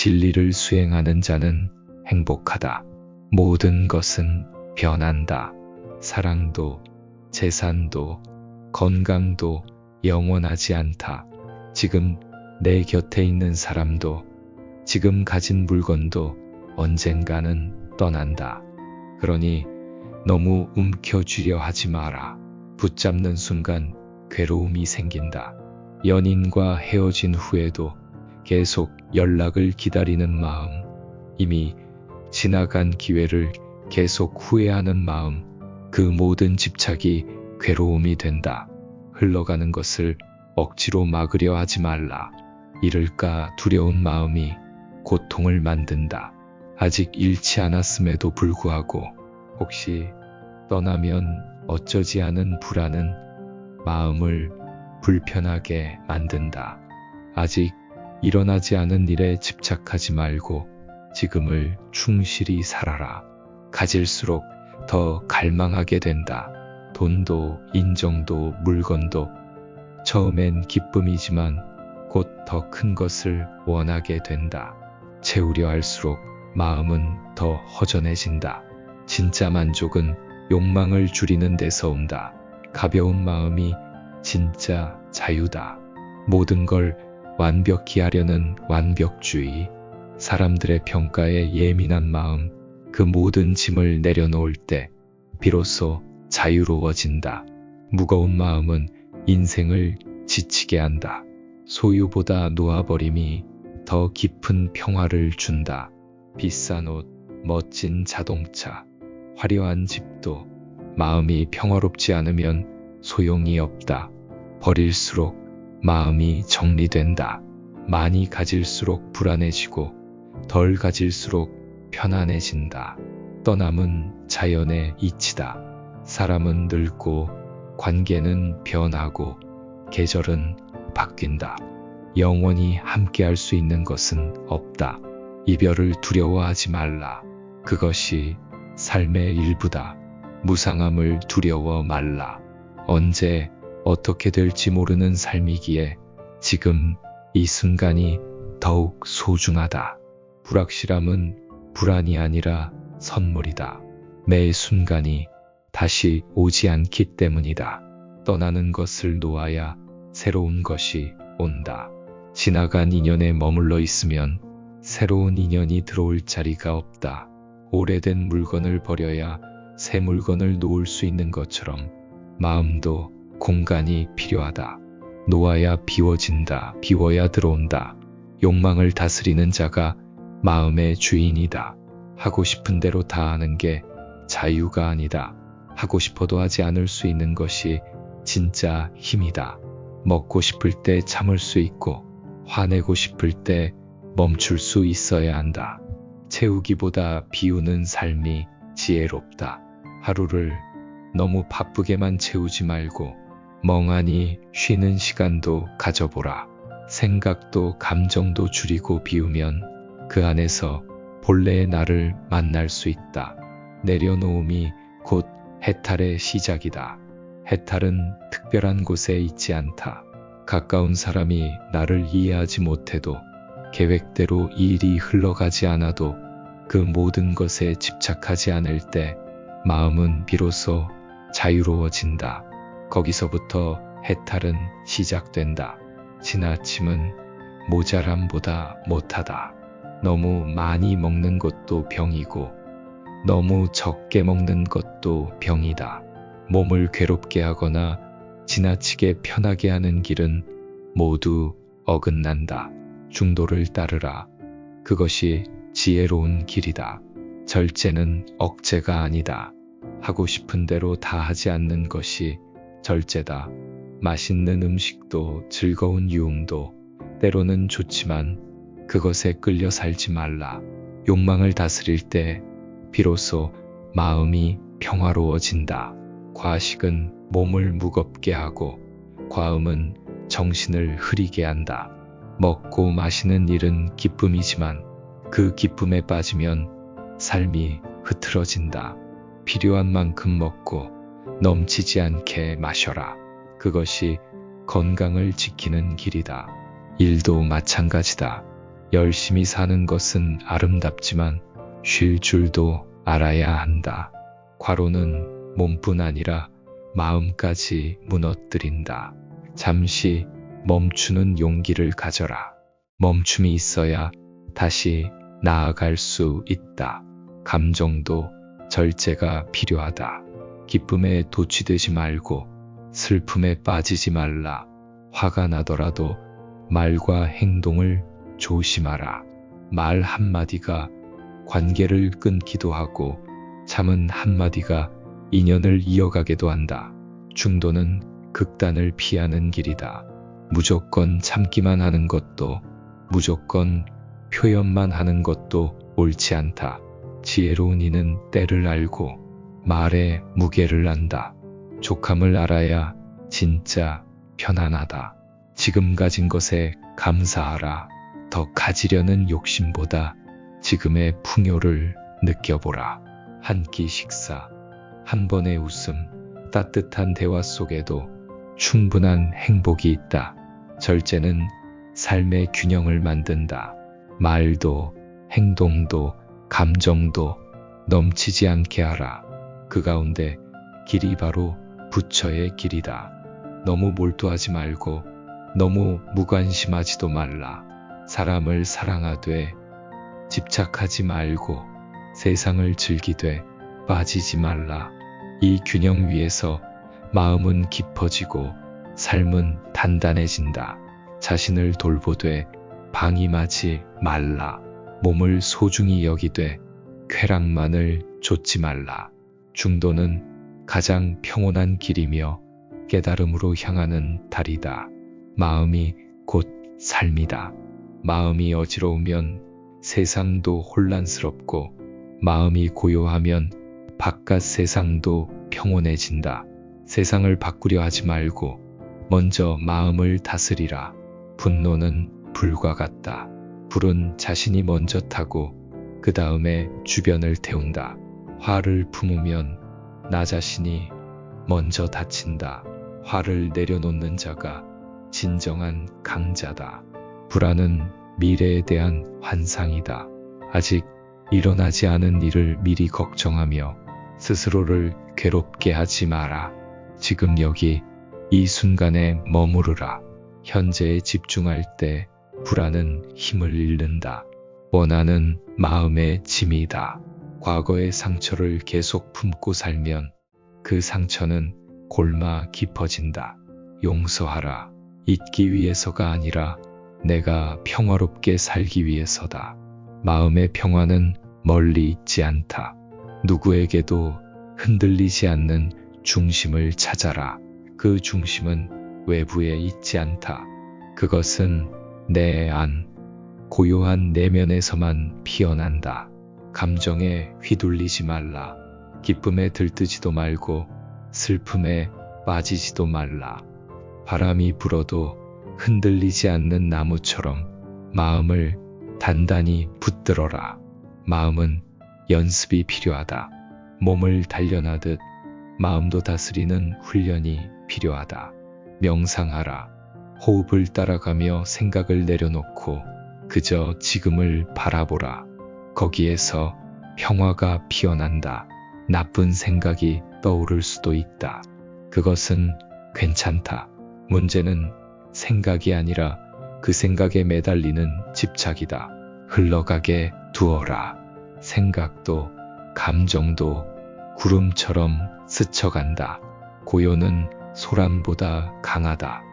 진리를 수행하는 자는 행복하다. 모든 것은 변한다. 사랑도, 재산도, 건강도 영원하지 않다. 지금 내 곁에 있는 사람도, 지금 가진 물건도 언젠가는 떠난다. 그러니 너무 움켜쥐려 하지 마라. 붙잡는 순간 괴로움이 생긴다. 연인과 헤어진 후에도 계속 연락을 기다리는 마음, 이미 지나간 기회를 계속 후회하는 마음, 그 모든 집착이 괴로움이 된다. 흘러가는 것을 억지로 막으려 하지 말라. 잃을까 두려운 마음이 고통을 만든다. 아직 잃지 않았음에도 불구하고 혹시 떠나면 어쩌지 하는 불안은 마음을 불편하게 만든다. 아직 일어나지 않은 일에 집착하지 말고 지금을 충실히 살아라. 가질수록 더 갈망하게 된다. 돈도, 인정도, 물건도 처음엔 기쁨이지만 곧 더 큰 것을 원하게 된다. 채우려 할수록 마음은 더 허전해진다. 진짜 만족은 욕망을 줄이는 데서 온다. 가벼운 마음이 진짜 자유다. 모든 걸 완벽히 하려는 완벽주의, 사람들의 평가에 예민한 마음, 그 모든 짐을 내려놓을 때 비로소 자유로워진다. 무거운 마음은 인생을 지치게 한다. 소유보다 놓아버림이 더 깊은 평화를 준다. 비싼 옷, 멋진 자동차, 화려한 집도 마음이 평화롭지 않으면 소용이 없다. 버릴수록 마음이 정리된다. 많이 가질수록 불안해지고 덜 가질수록 편안해진다. 떠남은 자연의 이치다. 사람은 늙고 관계는 변하고 계절은 바뀐다. 영원히 함께할 수 있는 것은 없다. 이별을 두려워하지 말라. 그것이 삶의 일부다. 무상함을 두려워 말라. 언제 어떻게 될지 모르는 삶이기에 지금 이 순간이 더욱 소중하다. 불확실함은 불안이 아니라 선물이다. 매 순간이 다시 오지 않기 때문이다. 떠나는 것을 놓아야 새로운 것이 온다. 지나간 인연에 머물러 있으면 새로운 인연이 들어올 자리가 없다. 오래된 물건을 버려야 새 물건을 놓을 수 있는 것처럼 마음도 공간이 필요하다. 놓아야 비워진다. 비워야 들어온다. 욕망을 다스리는 자가 마음의 주인이다. 하고 싶은 대로 다 하는 게 자유가 아니다. 하고 싶어도 하지 않을 수 있는 것이 진짜 힘이다. 먹고 싶을 때 참을 수 있고 화내고 싶을 때 멈출 수 있어야 한다. 채우기보다 비우는 삶이 지혜롭다. 하루를 너무 바쁘게만 채우지 말고 멍하니 쉬는 시간도 가져보라. 생각도 감정도 줄이고 비우면 그 안에서 본래의 나를 만날 수 있다. 내려놓음이 곧 해탈의 시작이다. 해탈은 특별한 곳에 있지 않다. 가까운 사람이 나를 이해하지 못해도 계획대로 일이 흘러가지 않아도 그 모든 것에 집착하지 않을 때 마음은 비로소 자유로워진다. 거기서부터 해탈은 시작된다. 지나침은 모자람보다 못하다. 너무 많이 먹는 것도 병이고 너무 적게 먹는 것도 병이다. 몸을 괴롭게 하거나 지나치게 편하게 하는 길은 모두 어긋난다. 중도를 따르라. 그것이 지혜로운 길이다. 절제는 억제가 아니다. 하고 싶은 대로 다 하지 않는 것이 절제다. 맛있는 음식도 즐거운 유흥도 때로는 좋지만 그것에 끌려 살지 말라. 욕망을 다스릴 때 비로소 마음이 평화로워진다. 과식은 몸을 무겁게 하고 과음은 정신을 흐리게 한다. 먹고 마시는 일은 기쁨이지만 그 기쁨에 빠지면 삶이 흐트러진다. 필요한 만큼 먹고 넘치지 않게 마셔라. 그것이 건강을 지키는 길이다. 일도 마찬가지다. 열심히 사는 것은 아름답지만 쉴 줄도 알아야 한다. 과로는 몸뿐 아니라 마음까지 무너뜨린다. 잠시 멈추는 용기를 가져라. 멈춤이 있어야 다시 나아갈 수 있다. 감정도 절제가 필요하다. 기쁨에 도취되지 말고 슬픔에 빠지지 말라. 화가 나더라도 말과 행동을 조심하라. 말 한마디가 관계를 끊기도 하고 참은 한마디가 인연을 이어가기도 한다. 중도는 극단을 피하는 길이다. 무조건 참기만 하는 것도 무조건 표현만 하는 것도 옳지 않다. 지혜로운 이는 때를 알고 말의 무게를 안다. 족함을 알아야 진짜 편안하다. 지금 가진 것에 감사하라. 더 가지려는 욕심보다 지금의 풍요를 느껴보라. 한 끼 식사, 한 번의 웃음, 따뜻한 대화 속에도 충분한 행복이 있다. 절제는 삶의 균형을 만든다. 말도, 행동도, 감정도 넘치지 않게 하라. 그 가운데 길이 바로 부처의 길이다. 너무 몰두하지 말고 너무 무관심하지도 말라. 사람을 사랑하되 집착하지 말고 세상을 즐기되 빠지지 말라. 이 균형 위에서 마음은 깊어지고 삶은 단단해진다. 자신을 돌보되 방임하지 말라. 몸을 소중히 여기되 쾌락만을 좇지 말라. 중도는 가장 평온한 길이며 깨달음으로 향하는 달이다. 마음이 곧 삶이다. 마음이 어지러우면 세상도 혼란스럽고 마음이 고요하면 바깥 세상도 평온해진다. 세상을 바꾸려 하지 말고 먼저 마음을 다스리라. 분노는 불과 같다. 불은 자신이 먼저 타고 그 다음에 주변을 태운다. 화를 품으면 나 자신이 먼저 다친다. 화를 내려놓는 자가 진정한 강자다. 불안은 미래에 대한 환상이다. 아직 일어나지 않은 일을 미리 걱정하며 스스로를 괴롭게 하지 마라. 지금 여기 이 순간에 머무르라. 현재에 집중할 때 불안은 힘을 잃는다. 원한은 마음의 짐이다. 과거의 상처를 계속 품고 살면 그 상처는 골마 깊어진다. 용서하라. 잊기 위해서가 아니라 내가 평화롭게 살기 위해서다. 마음의 평화는 멀리 있지 않다. 누구에게도 흔들리지 않는 중심을 찾아라. 그 중심은 외부에 있지 않다. 그것은 내 안, 고요한 내면에서만 피어난다. 감정에 휘둘리지 말라. 기쁨에 들뜨지도 말고 슬픔에 빠지지도 말라. 바람이 불어도 흔들리지 않는 나무처럼 마음을 단단히 붙들어라. 마음은 연습이 필요하다. 몸을 단련하듯 마음도 다스리는 훈련이 필요하다. 명상하라. 호흡을 따라가며 생각을 내려놓고 그저 지금을 바라보라. 거기에서 평화가 피어난다. 나쁜 생각이 떠오를 수도 있다. 그것은 괜찮다. 문제는 생각이 아니라 그 생각에 매달리는 집착이다. 흘러가게 두어라. 생각도 감정도 구름처럼 스쳐간다. 고요는 소란보다 강하다.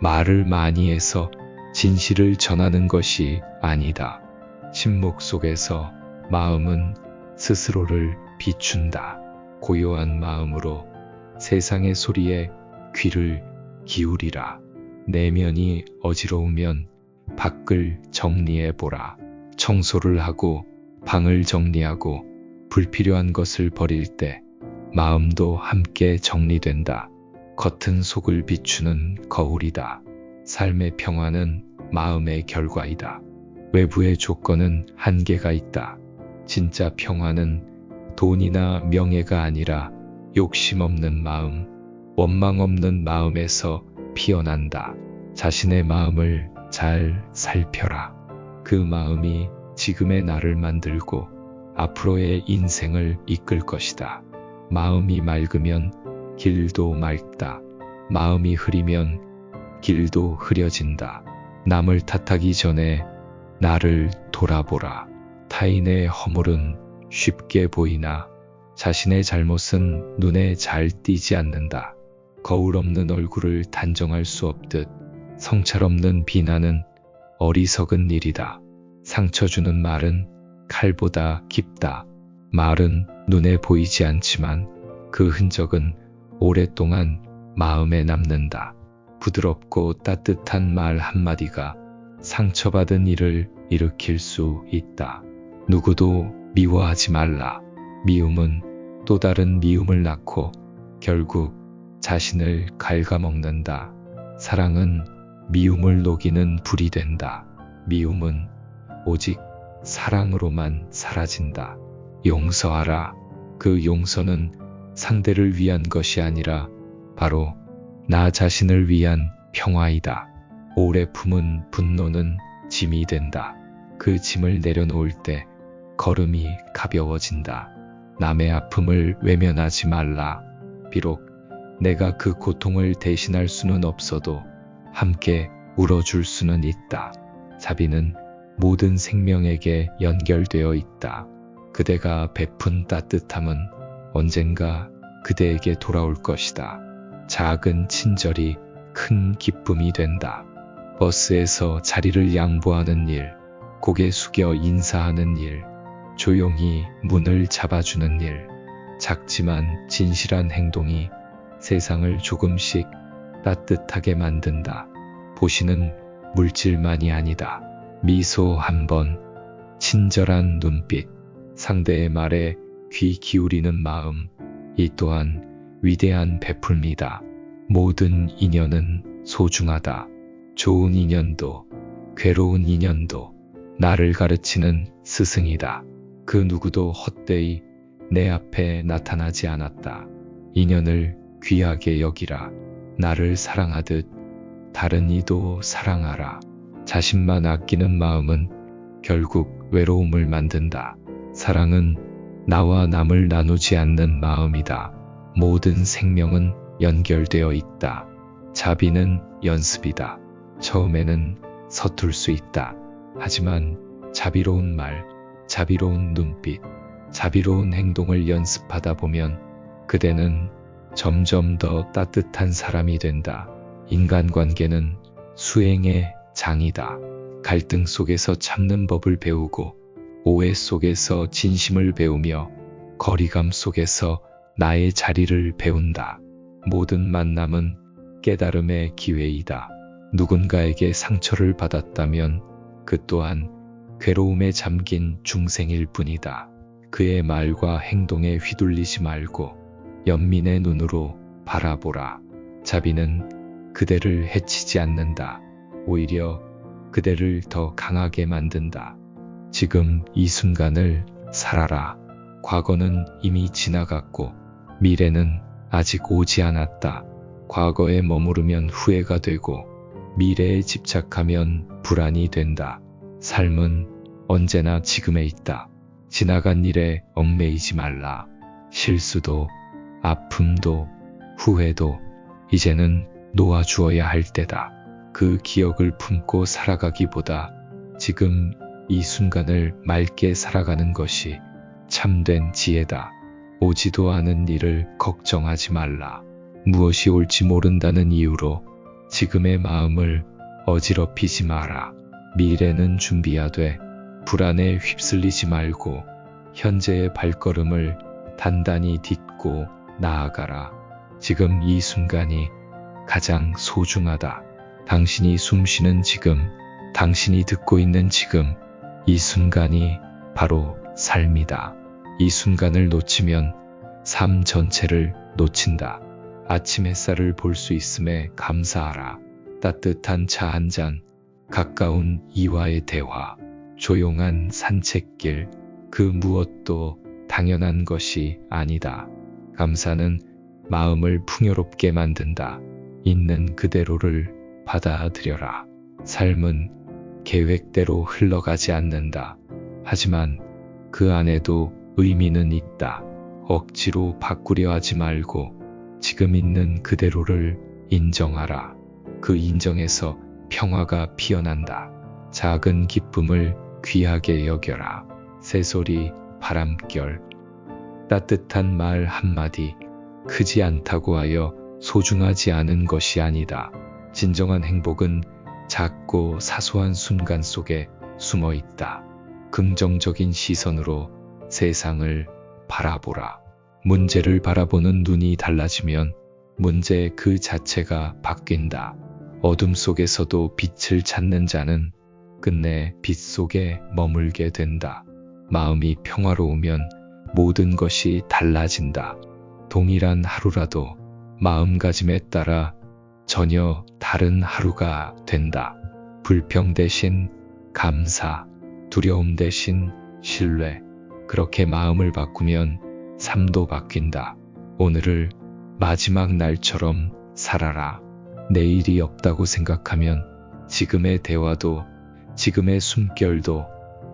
말을 많이 해서 진실을 전하는 것이 아니다. 침묵 속에서 마음은 스스로를 비춘다. 고요한 마음으로 세상의 소리에 귀를 기울이라. 내면이 어지러우면 밖을 정리해보라. 청소를 하고 방을 정리하고 불필요한 것을 버릴 때 마음도 함께 정리된다. 겉은 속을 비추는 거울이다. 삶의 평화는 마음의 결과이다. 외부의 조건은 한계가 있다. 진짜 평화는 돈이나 명예가 아니라 욕심 없는 마음, 원망 없는 마음에서 피어난다. 자신의 마음을 잘 살펴라. 그 마음이 지금의 나를 만들고 앞으로의 인생을 이끌 것이다. 마음이 맑으면 길도 맑다. 마음이 흐리면 길도 흐려진다. 남을 탓하기 전에 나를 돌아보라. 타인의 허물은 쉽게 보이나 자신의 잘못은 눈에 잘 띄지 않는다. 거울 없는 얼굴을 단정할 수 없듯 성찰 없는 비난은 어리석은 일이다. 상처 주는 말은 칼보다 깊다. 말은 눈에 보이지 않지만 그 흔적은 오랫동안 마음에 남는다. 부드럽고 따뜻한 말 한마디가 상처받은 일을 일으킬 수 있다. 누구도 미워하지 말라. 미움은 또 다른 미움을 낳고 결국 자신을 갉아먹는다. 사랑은 미움을 녹이는 불이 된다. 미움은 오직 사랑으로만 사라진다. 용서하라. 그 용서는 상대를 위한 것이 아니라 바로 나 자신을 위한 평화이다. 오래 품은 분노는 짐이 된다. 그 짐을 내려놓을 때 걸음이 가벼워진다. 남의 아픔을 외면하지 말라. 비록 내가 그 고통을 대신할 수는 없어도 함께 울어줄 수는 있다. 자비는 모든 생명에게 연결되어 있다. 그대가 베푼 따뜻함은 언젠가 그대에게 돌아올 것이다. 작은 친절이 큰 기쁨이 된다. 버스에서 자리를 양보하는 일, 고개 숙여 인사하는 일, 조용히 문을 잡아주는 일, 작지만 진실한 행동이 세상을 조금씩 따뜻하게 만든다. 보시는 물질만이 아니다. 미소 한 번, 친절한 눈빛, 상대의 말에 귀 기울이는 마음, 이 또한 위대한 베풀미다. 모든 인연은 소중하다. 좋은 인연도 괴로운 인연도 나를 가르치는 스승이다. 그 누구도 헛되이 내 앞에 나타나지 않았다. 인연을 귀하게 여기라. 나를 사랑하듯 다른 이도 사랑하라. 자신만 아끼는 마음은 결국 외로움을 만든다. 사랑은 나와 남을 나누지 않는 마음이다. 모든 생명은 연결되어 있다. 자비는 연습이다. 처음에는 서툴 수 있다. 하지만 자비로운 말, 자비로운 눈빛, 자비로운 행동을 연습하다 보면 그대는 점점 더 따뜻한 사람이 된다. 인간관계는 수행의 장이다. 갈등 속에서 참는 법을 배우고 오해 속에서 진심을 배우며 거리감 속에서 나의 자리를 배운다. 모든 만남은 깨달음의 기회이다. 누군가에게 상처를 받았다면 그 또한 괴로움에 잠긴 중생일 뿐이다. 그의 말과 행동에 휘둘리지 말고 연민의 눈으로 바라보라. 자비는 그대를 해치지 않는다. 오히려 그대를 더 강하게 만든다. 지금 이 순간을 살아라. 과거는 이미 지나갔고 미래는 아직 오지 않았다. 과거에 머무르면 후회가 되고 미래에 집착하면 불안이 된다. 삶은 언제나 지금에 있다. 지나간 일에 얽매이지 말라. 실수도 아픔도 후회도 이제는 놓아주어야 할 때다. 그 기억을 품고 살아가기보다 지금 이 순간을 맑게 살아가는 것이 참된 지혜다. 오지도 않은 일을 걱정하지 말라. 무엇이 올지 모른다는 이유로 지금의 마음을 어지럽히지 마라. 미래는 준비하되 불안에 휩쓸리지 말고 현재의 발걸음을 단단히 딛고 나아가라. 지금 이 순간이 가장 소중하다. 당신이 숨쉬는 지금, 당신이 듣고 있는 지금, 이 순간이 바로 삶이다. 이 순간을 놓치면 삶 전체를 놓친다. 아침 햇살을 볼 수 있음에 감사하라. 따뜻한 차 한 잔, 가까운 이와의 대화, 조용한 산책길, 그 무엇도 당연한 것이 아니다. 감사는 마음을 풍요롭게 만든다. 있는 그대로를 받아들여라. 삶은 계획대로 흘러가지 않는다. 하지만 그 안에도 의미는 있다. 억지로 바꾸려 하지 말고 지금 있는 그대로를 인정하라. 그 인정에서 평화가 피어난다. 작은 기쁨을 귀하게 여겨라. 새소리, 바람결, 따뜻한 말 한마디, 크지 않다고 하여 소중하지 않은 것이 아니다. 진정한 행복은 작고 사소한 순간 속에 숨어 있다. 긍정적인 시선으로 세상을 바라보라. 문제를 바라보는 눈이 달라지면 문제 그 자체가 바뀐다. 어둠 속에서도 빛을 찾는 자는 끝내 빛 속에 머물게 된다. 마음이 평화로우면 모든 것이 달라진다. 동일한 하루라도 마음가짐에 따라 전혀 다른 하루가 된다. 불평 대신 감사, 두려움 대신 신뢰. 그렇게 마음을 바꾸면 삶도 바뀐다. 오늘을 마지막 날처럼 살아라. 내일이 없다고 생각하면 지금의 대화도 지금의 숨결도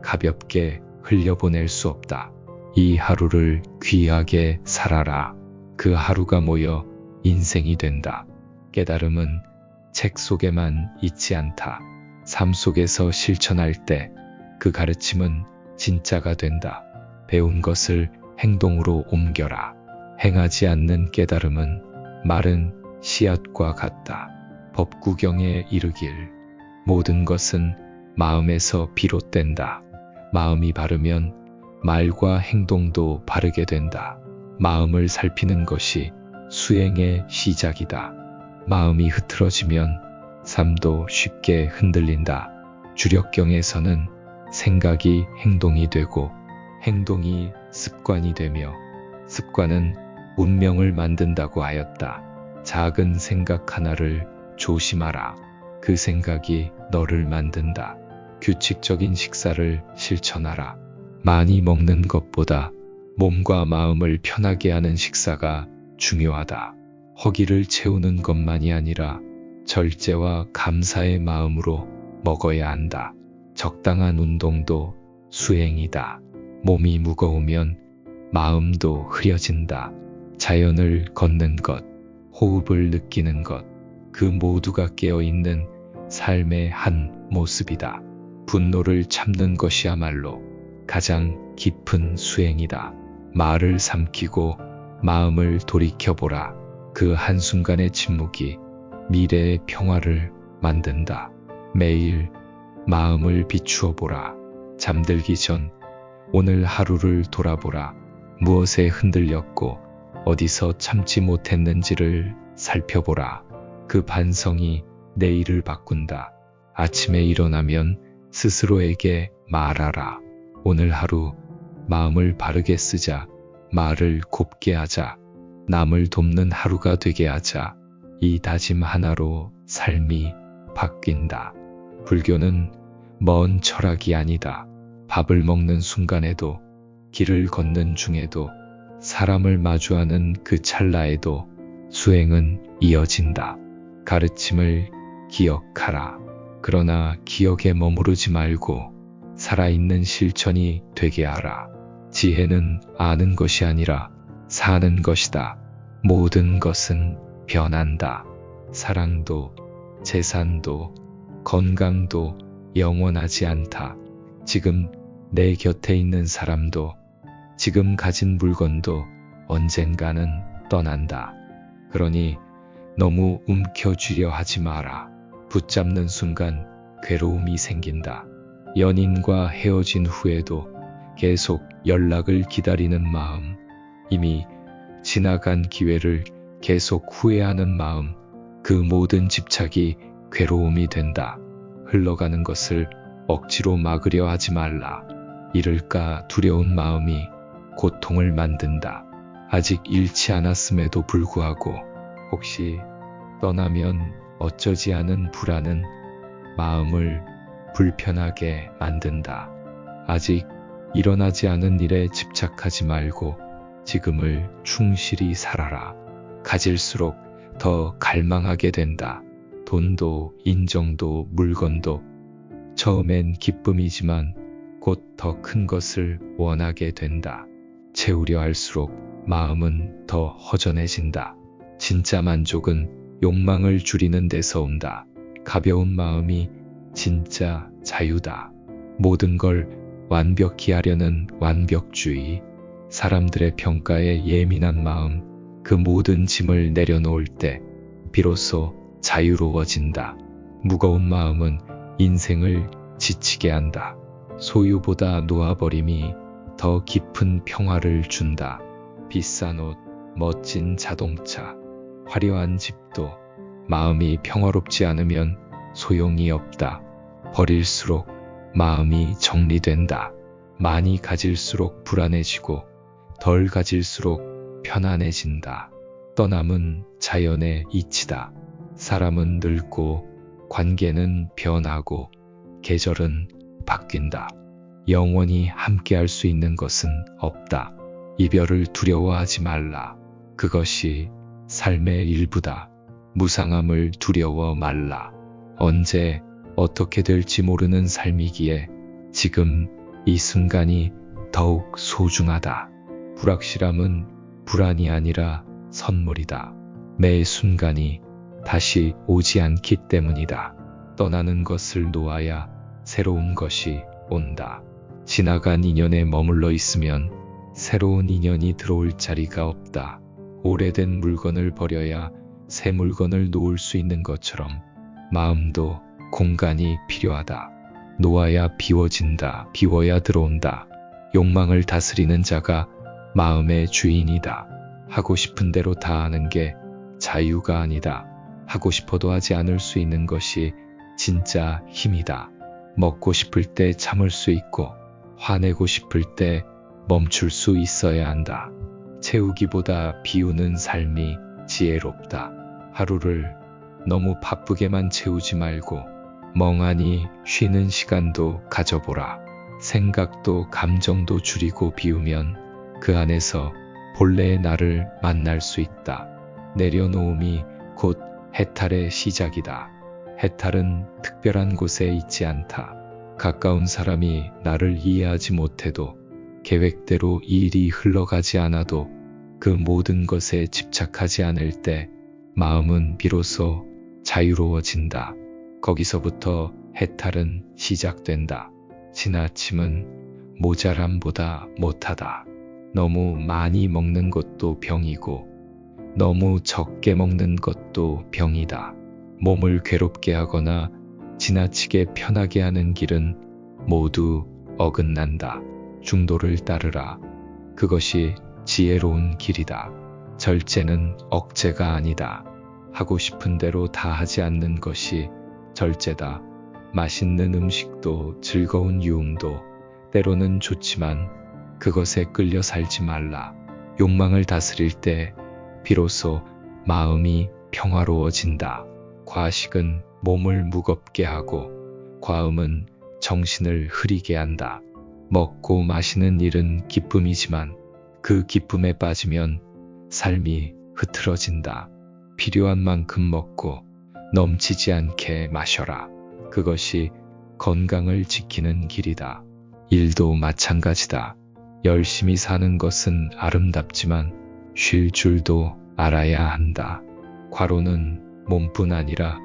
가볍게 흘려보낼 수 없다. 이 하루를 귀하게 살아라. 그 하루가 모여 인생이 된다. 깨달음은 책 속에만 있지 않다. 삶 속에서 실천할 때 그 가르침은 진짜가 된다. 배운 것을 행동으로 옮겨라. 행하지 않는 깨달음은 마른 씨앗과 같다. 법구경에 이르길 모든 것은 마음에서 비롯된다. 마음이 바르면 말과 행동도 바르게 된다. 마음을 살피는 것이 수행의 시작이다. 마음이 흐트러지면 삶도 쉽게 흔들린다. 주력경에서는 생각이 행동이 되고 행동이 습관이 되며 습관은 운명을 만든다고 하였다. 작은 생각 하나를 조심하라. 그 생각이 너를 만든다. 규칙적인 식사를 실천하라. 많이 먹는 것보다 몸과 마음을 편하게 하는 식사가 중요하다. 허기를 채우는 것만이 아니라 절제와 감사의 마음으로 먹어야 한다. 적당한 운동도 수행이다. 몸이 무거우면 마음도 흐려진다. 자연을 걷는 것, 호흡을 느끼는 것, 그 모두가 깨어있는 삶의 한 모습이다. 분노를 참는 것이야말로 가장 깊은 수행이다. 말을 삼키고 마음을 돌이켜보라. 그 한순간의 침묵이 미래의 평화를 만든다. 매일 마음을 비추어 보라. 잠들기 전 오늘 하루를 돌아보라. 무엇에 흔들렸고 어디서 참지 못했는지를 살펴보라. 그 반성이 내일을 바꾼다. 아침에 일어나면 스스로에게 말하라. 오늘 하루 마음을 바르게 쓰자. 말을 곱게 하자. 남을 돕는 하루가 되게 하자. 이 다짐 하나로 삶이 바뀐다. 불교는 먼 철학이 아니다. 밥을 먹는 순간에도, 길을 걷는 중에도, 사람을 마주하는 그 찰나에도 수행은 이어진다. 가르침을 기억하라. 그러나 기억에 머무르지 말고 살아있는 실천이 되게 하라. 지혜는 아는 것이 아니라 사는 것이다. 모든 것은 변한다. 사랑도, 재산도, 건강도 영원하지 않다. 지금 내 곁에 있는 사람도, 지금 가진 물건도 언젠가는 떠난다. 그러니 너무 움켜쥐려 하지 마라. 붙잡는 순간 괴로움이 생긴다. 연인과 헤어진 후에도 계속 연락을 기다리는 마음, 이미 지나간 기회를 계속 후회하는 마음, 그 모든 집착이 괴로움이 된다. 흘러가는 것을 억지로 막으려 하지 말라. 잃을까 두려운 마음이 고통을 만든다. 아직 잃지 않았음에도 불구하고 혹시 떠나면 어쩌지 하는 불안은 마음을 불편하게 만든다. 아직 일어나지 않은 일에 집착하지 말고 지금을 충실히 살아라. 가질수록 더 갈망하게 된다. 돈도, 인정도, 물건도 처음엔 기쁨이지만 곧 더 큰 것을 원하게 된다. 채우려 할수록 마음은 더 허전해진다. 진짜 만족은 욕망을 줄이는 데서 온다. 가벼운 마음이 진짜 자유다. 모든 걸 완벽히 하려는 완벽주의, 사람들의 평가에 예민한 마음, 그 모든 짐을 내려놓을 때 비로소 자유로워진다. 무거운 마음은 인생을 지치게 한다. 소유보다 놓아버림이 더 깊은 평화를 준다. 비싼 옷, 멋진 자동차, 화려한 집도 마음이 평화롭지 않으면 소용이 없다. 버릴수록 마음이 정리된다. 많이 가질수록 불안해지고 덜 가질수록 편안해진다. 떠남은 자연의 이치다. 사람은 늙고 관계는 변하고 계절은 바뀐다. 영원히 함께할 수 있는 것은 없다. 이별을 두려워하지 말라. 그것이 삶의 일부다. 무상함을 두려워 말라. 언제 어떻게 될지 모르는 삶이기에 지금 이 순간이 더욱 소중하다. 불확실함은 불안이 아니라 선물이다. 매 순간이 다시 오지 않기 때문이다. 떠나는 것을 놓아야 새로운 것이 온다. 지나간 인연에 머물러 있으면 새로운 인연이 들어올 자리가 없다. 오래된 물건을 버려야 새 물건을 놓을 수 있는 것처럼 마음도 공간이 필요하다. 놓아야 비워진다. 비워야 들어온다. 욕망을 다스리는 자가 마음의 주인이다. 하고 싶은 대로 다 하는 게 자유가 아니다. 하고 싶어도 하지 않을 수 있는 것이 진짜 힘이다. 먹고 싶을 때 참을 수 있고 화내고 싶을 때 멈출 수 있어야 한다. 채우기보다 비우는 삶이 지혜롭다. 하루를 너무 바쁘게만 채우지 말고 멍하니 쉬는 시간도 가져보라. 생각도 감정도 줄이고 비우면 그 안에서 본래의 나를 만날 수 있다. 내려놓음이 곧 해탈의 시작이다. 해탈은 특별한 곳에 있지 않다. 가까운 사람이 나를 이해하지 못해도 계획대로 일이 흘러가지 않아도 그 모든 것에 집착하지 않을 때 마음은 비로소 자유로워진다. 거기서부터 해탈은 시작된다. 지나침은 모자람보다 못하다. 너무 많이 먹는 것도 병이고 너무 적게 먹는 것도 병이다. 몸을 괴롭게 하거나 지나치게 편하게 하는 길은 모두 어긋난다. 중도를 따르라. 그것이 지혜로운 길이다. 절제는 억제가 아니다. 하고 싶은 대로 다 하지 않는 것이 절제다. 맛있는 음식도 즐거운 유흥도 때로는 좋지만 그것에 끌려 살지 말라. 욕망을 다스릴 때 비로소 마음이 평화로워진다. 과식은 몸을 무겁게 하고 과음은 정신을 흐리게 한다. 먹고 마시는 일은 기쁨이지만 그 기쁨에 빠지면 삶이 흐트러진다. 필요한 만큼 먹고 넘치지 않게 마셔라. 그것이 건강을 지키는 길이다. 일도 마찬가지다. 열심히 사는 것은 아름답지만 쉴 줄도 알아야 한다. 과로는 몸뿐 아니라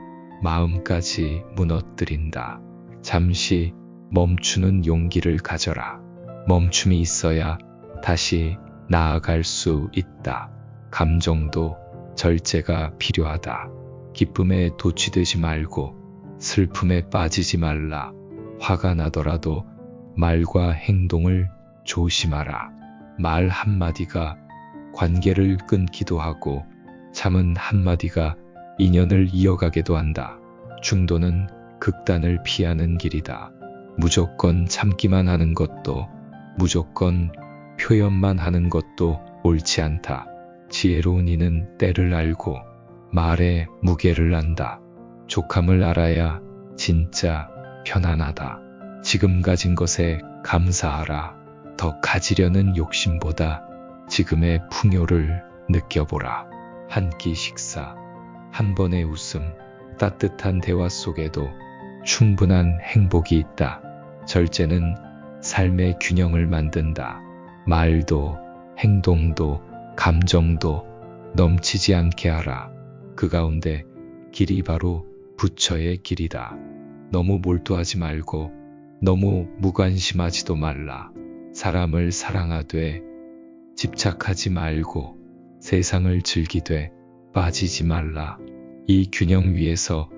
마음까지 무너뜨린다. 잠시 멈추는 용기를 가져라. 멈춤이 있어야 다시 나아갈 수 있다. 감정도 절제가 필요하다. 기쁨에 도취되지 말고 슬픔에 빠지지 말라. 화가 나더라도 말과 행동을 조심하라. 말 한마디가 관계를 끊기도 하고 참은 한마디가 인연을 이어가기도 한다. 중도는 극단을 피하는 길이다. 무조건 참기만 하는 것도 무조건 표현만 하는 것도 옳지 않다. 지혜로운 이는 때를 알고 말의 무게를 안다. 족함을 알아야 진짜 편안하다. 지금 가진 것에 감사하라. 더 가지려는 욕심보다 지금의 풍요를 느껴보라. 한 끼 식사, 한 번의 웃음, 따뜻한 대화 속에도 충분한 행복이 있다. 절제는 삶의 균형을 만든다. 말도, 행동도, 감정도 넘치지 않게 하라. 그 가운데 길이 바로 부처의 길이다. 너무 몰두하지 말고 너무 무관심하지도 말라. 사람을 사랑하되 집착하지 말고 세상을 즐기되 빠지지 말라. 이 균형 위에서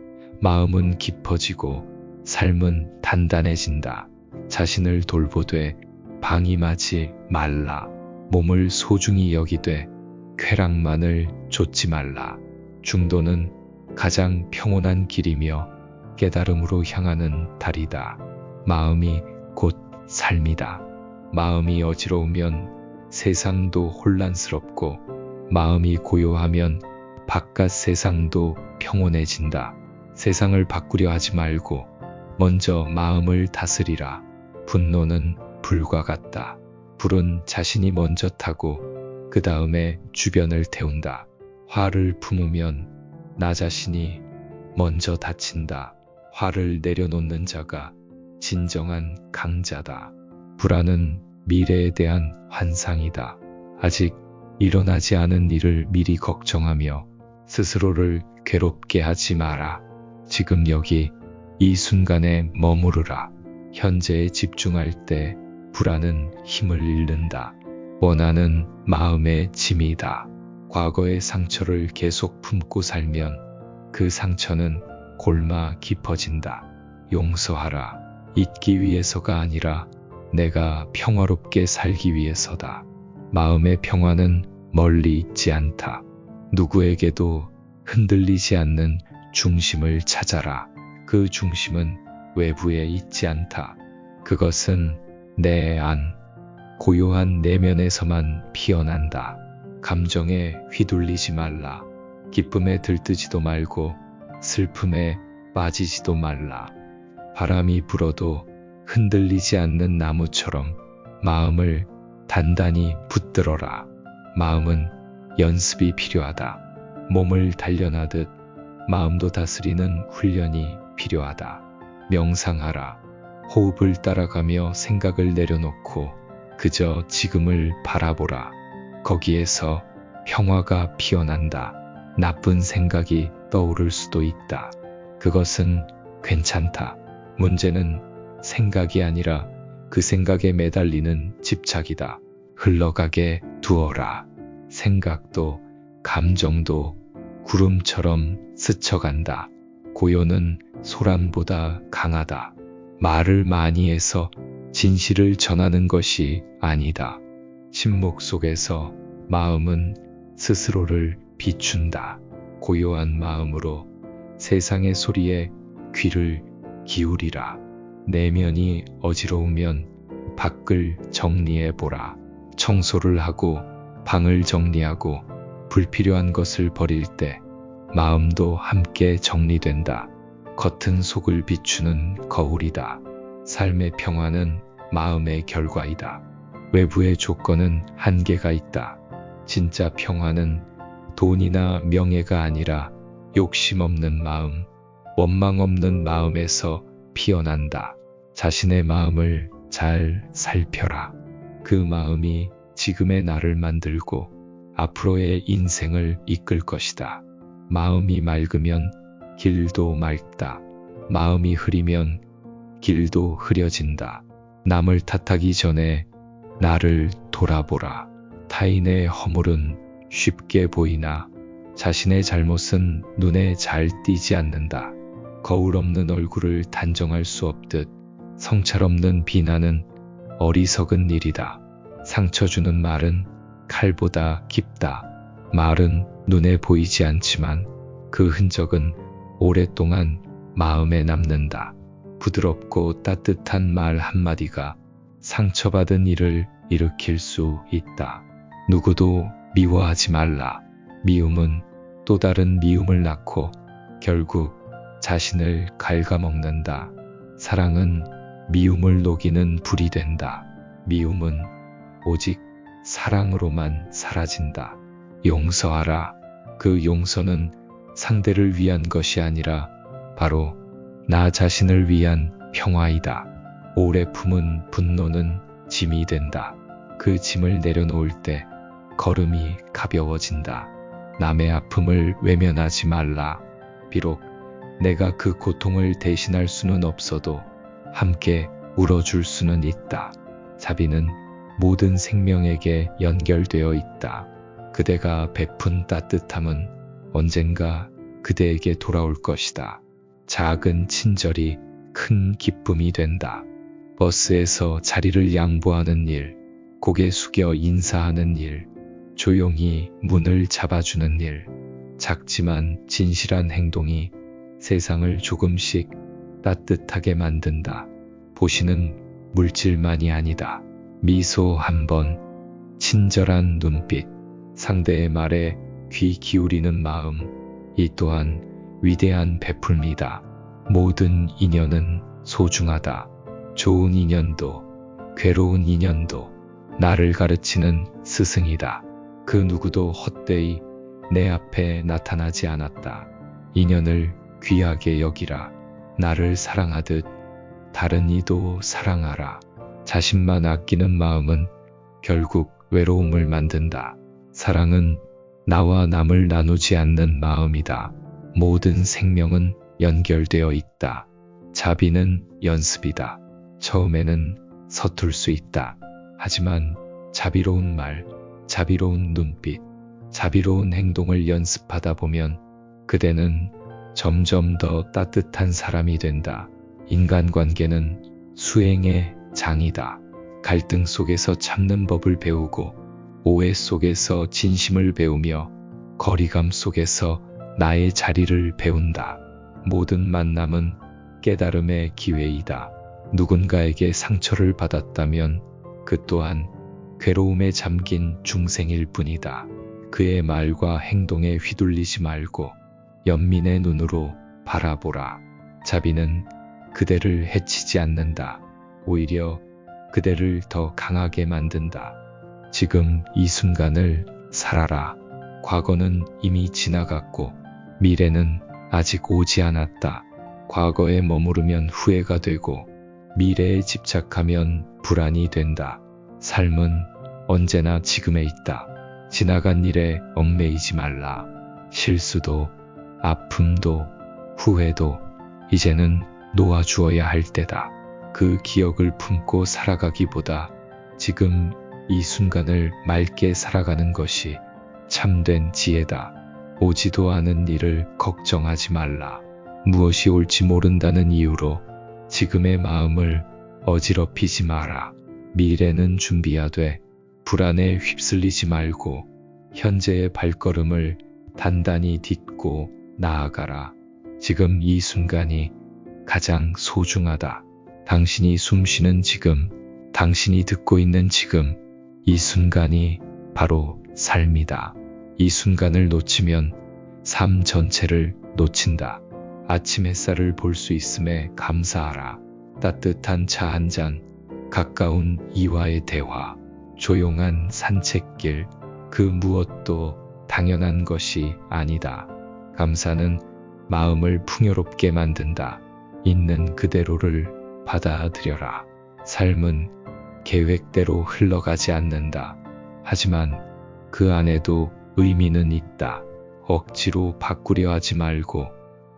마음은 깊어지고 삶은 단단해진다. 자신을 돌보되 방임하지 말라. 몸을 소중히 여기되 쾌락만을 좇지 말라. 중도는 가장 평온한 길이며 깨달음으로 향하는 달이다. 마음이 곧 삶이다. 마음이 어지러우면 세상도 혼란스럽고 마음이 고요하면 바깥 세상도 평온해진다. 세상을 바꾸려 하지 말고 먼저 마음을 다스리라. 분노는 불과 같다. 불은 자신이 먼저 타고 그 다음에 주변을 태운다. 화를 품으면 나 자신이 먼저 다친다. 화를 내려놓는 자가 진정한 강자다. 불안은 미래에 대한 환상이다. 아직 일어나지 않은 일을 미리 걱정하며 스스로를 괴롭게 하지 마라. 지금 여기 이 순간에 머무르라. 현재에 집중할 때 불안은 힘을 잃는다. 원한은 마음의 짐이다. 과거의 상처를 계속 품고 살면 그 상처는 골마 깊어진다. 용서하라. 잊기 위해서가 아니라 내가 평화롭게 살기 위해서다. 마음의 평화는 멀리 있지 않다. 누구에게도 흔들리지 않는 중심을 찾아라. 그 중심은 외부에 있지 않다. 그것은 내 안, 고요한 내면에서만 피어난다. 감정에 휘둘리지 말라. 기쁨에 들뜨지도 말고 슬픔에 빠지지도 말라. 바람이 불어도 흔들리지 않는 나무처럼 마음을 단단히 붙들어라. 마음은 연습이 필요하다. 몸을 단련하듯 마음도 다스리는 훈련이 필요하다. 명상하라. 호흡을 따라가며 생각을 내려놓고 그저 지금을 바라보라. 거기에서 평화가 피어난다. 나쁜 생각이 떠오를 수도 있다. 그것은 괜찮다. 문제는 생각이 아니라 그 생각에 매달리는 집착이다. 흘러가게 두어라. 생각도 감정도 구름처럼 스쳐간다. 고요는 소란보다 강하다. 말을 많이 해서 진실을 전하는 것이 아니다. 침묵 속에서 마음은 스스로를 비춘다. 고요한 마음으로 세상의 소리에 귀를 기울이라. 내면이 어지러우면 밖을 정리해보라. 청소를 하고 방을 정리하고 불필요한 것을 버릴 때 마음도 함께 정리된다. 겉은 속을 비추는 거울이다. 삶의 평화는 마음의 결과이다. 외부의 조건은 한계가 있다. 진짜 평화는 돈이나 명예가 아니라 욕심 없는 마음, 원망 없는 마음에서 피어난다. 자신의 마음을 잘 살펴라. 그 마음이 지금의 나를 만들고 앞으로의 인생을 이끌 것이다. 마음이 맑으면 길도 맑다. 마음이 흐리면 길도 흐려진다. 남을 탓하기 전에 나를 돌아보라. 타인의 허물은 쉽게 보이나 자신의 잘못은 눈에 잘 띄지 않는다. 거울 없는 얼굴을 단정할 수 없듯 성찰 없는 비난은 어리석은 일이다. 상처 주는 말은 칼보다 깊다. 말은 눈에 보이지 않지만 그 흔적은 오랫동안 마음에 남는다. 부드럽고 따뜻한 말 한마디가 상처받은 이를 일으킬 수 있다. 누구도 미워하지 말라. 미움은 또 다른 미움을 낳고 결국 자신을 갉아먹는다. 사랑은 미움을 녹이는 불이 된다. 미움은 오직 사랑으로만 사라진다. 용서하라. 그 용서는 상대를 위한 것이 아니라 바로 나 자신을 위한 평화이다. 오래 품은 분노는 짐이 된다. 그 짐을 내려놓을 때 걸음이 가벼워진다. 남의 아픔을 외면하지 말라. 비록 내가 그 고통을 대신할 수는 없어도 함께 울어줄 수는 있다. 자비는 모든 생명에게 연결되어 있다. 그대가 베푼 따뜻함은 언젠가 그대에게 돌아올 것이다. 작은 친절이 큰 기쁨이 된다. 버스에서 자리를 양보하는 일, 고개 숙여 인사하는 일, 조용히 문을 잡아주는 일, 작지만 진실한 행동이 세상을 조금씩 따뜻하게 만든다. 보시는 물질만이 아니다. 미소 한 번, 친절한 눈빛, 상대의 말에 귀 기울이는 마음, 이 또한 위대한 베풀미다. 모든 인연은 소중하다. 좋은 인연도, 괴로운 인연도 나를 가르치는 스승이다. 그 누구도 헛되이 내 앞에 나타나지 않았다. 인연을 귀하게 여기라. 나를 사랑하듯 다른 이도 사랑하라. 자신만 아끼는 마음은 결국 외로움을 만든다. 사랑은 나와 남을 나누지 않는 마음이다. 모든 생명은 연결되어 있다. 자비는 연습이다. 처음에는 서툴 수 있다. 하지만 자비로운 말, 자비로운 눈빛, 자비로운 행동을 연습하다 보면 그대는 점점 더 따뜻한 사람이 된다. 인간관계는 수행의 장이다. 갈등 속에서 참는 법을 배우고 오해 속에서 진심을 배우며 거리감 속에서 나의 자리를 배운다. 모든 만남은 깨달음의 기회이다. 누군가에게 상처를 받았다면 그 또한 괴로움에 잠긴 중생일 뿐이다. 그의 말과 행동에 휘둘리지 말고 연민의 눈으로 바라보라. 자비는 그대를 해치지 않는다. 오히려 그대를 더 강하게 만든다. 지금 이 순간을 살아라. 과거는 이미 지나갔고 미래는 아직 오지 않았다. 과거에 머무르면 후회가 되고 미래에 집착하면 불안이 된다. 삶은 언제나 지금에 있다. 지나간 일에 얽매이지 말라. 실수도 아픔도 후회도 이제는 놓아주어야 할 때다. 그 기억을 품고 살아가기보다 지금 이 순간을 맑게 살아가는 것이 참된 지혜다. 오지도 않은 일을 걱정하지 말라. 무엇이 올지 모른다는 이유로 지금의 마음을 어지럽히지 마라. 미래는 준비하되 불안에 휩쓸리지 말고 현재의 발걸음을 단단히 딛고 나아가라. 지금 이 순간이 가장 소중하다. 당신이 숨쉬는 지금, 당신이 듣고 있는 지금, 이 순간이 바로 삶이다. 이 순간을 놓치면 삶 전체를 놓친다. 아침 햇살을 볼 수 있음에 감사하라. 따뜻한 차 한 잔, 가까운 이와의 대화, 조용한 산책길, 그 무엇도 당연한 것이 아니다. 감사는 마음을 풍요롭게 만든다. 있는 그대로를 받아들여라. 삶은 계획대로 흘러가지 않는다. 하지만 그 안에도 의미는 있다. 억지로 바꾸려 하지 말고